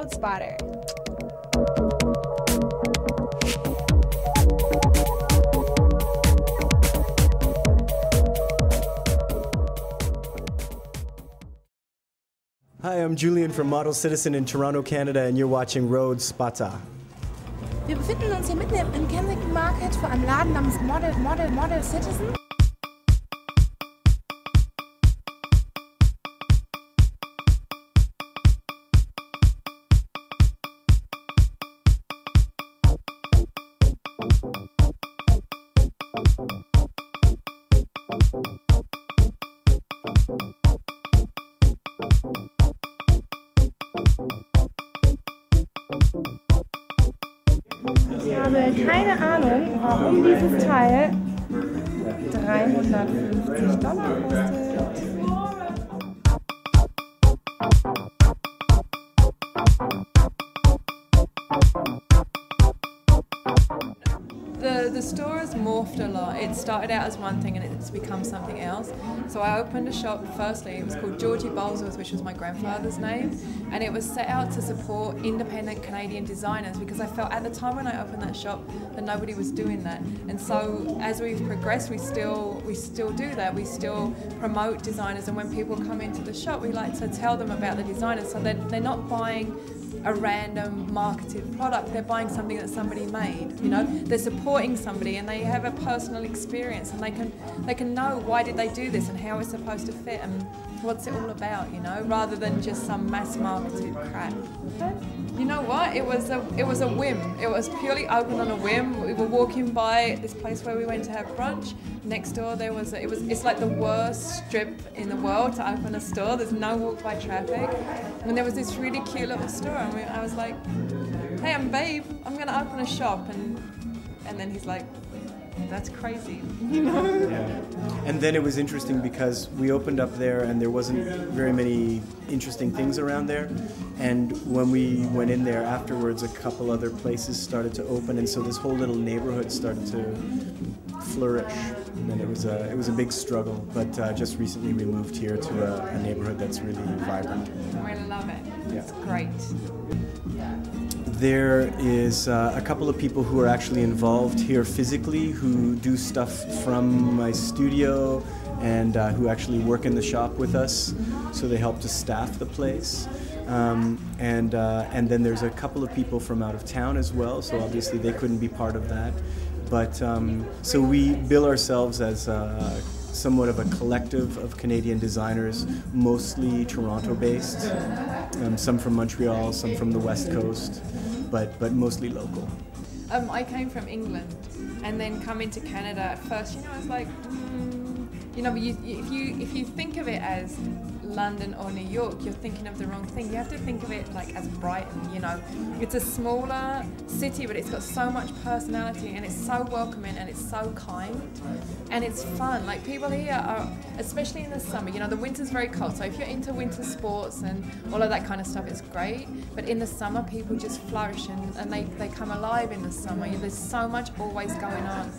Road Spotter. Hi, I'm Julian from Model Citizen in Toronto, Canada, and you're watching Road Spotter. Wir befinden uns hier mitten im Kensington Market vor einem Laden namens Model Citizen. Ich habe keine Ahnung, warum dieses Teil $350 kostet. The store has morphed a lot. It started out as one thing and it's become something else. So I opened a shop, firstly, it was called Georgie Bolesworth, which was my grandfather's name, and it was set out to support independent Canadian designers because I felt at the time when I opened that shop that nobody was doing that. And so as we've progressed, we still do that. We still promote designers, and when people come into the shop, we like to tell them about the designers so that they're not buying a random marketed product, they're buying something that somebody made, you know, they're supporting somebody and they have a personal experience and they can know why did they do this and how it's supposed to fit and what's it all about, you know, rather than just some mass marketed crap. You know what? It was a whim. It was purely open on a whim. We were walking by this place where we went to have brunch. Next door there was it's like the worst strip in the world to open a store. There's no walk-by traffic, and there was this really cute little store, and I was like, "Hey, I'm Babe. I'm going to open a shop," and then he's like, "That's crazy," you know. Yeah. And then it was interesting because we opened up there and there wasn't very many interesting things around there. And when we went in there afterwards, a couple other places started to open, and so this whole little neighborhood started to flourish. And it was a big struggle, but just recently we moved here to a neighborhood that's really vibrant. I really love it. Yeah. It's great. There is a couple of people who are actually involved here physically who do stuff from my studio and who actually work in the shop with us, so they help to staff the place. And then there's a couple of people from out of town as well, so obviously they couldn't be part of that. But so we bill ourselves as somewhat of a collective of Canadian designers, mostly Toronto-based, some from Montreal, some from the West Coast, but mostly local. I came from England, and then coming to Canada at first, you know, I was like, you know, if you think of it as London or New York, you're thinking of the wrong thing. You have to think of it like as Brighton, you know. It's a smaller city, but it's got so much personality and it's so welcoming and it's so kind and it's fun. Like, people here are, especially in the summer, you know, the winter's very cold, so if you're into winter sports and all of that kind of stuff, it's great. But in the summer, people just flourish and they come alive in the summer. There's so much always going on.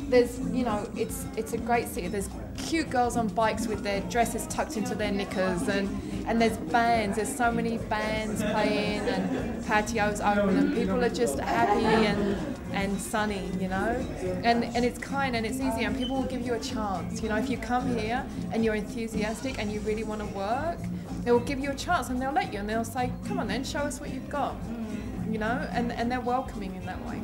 There's, you know, it's a great city. There's cute girls on bikes with their dresses tucked into their knickers, and there's bands. There's so many bands playing and patios open, and people are just happy and sunny, you know. And it's kind and it's easy, and people will give you a chance. You know, if you come here and you're enthusiastic and you really want to work, they will give you a chance and they'll let you, and they'll say, "Come on then, show us what you've got," you know. And they're welcoming in that way.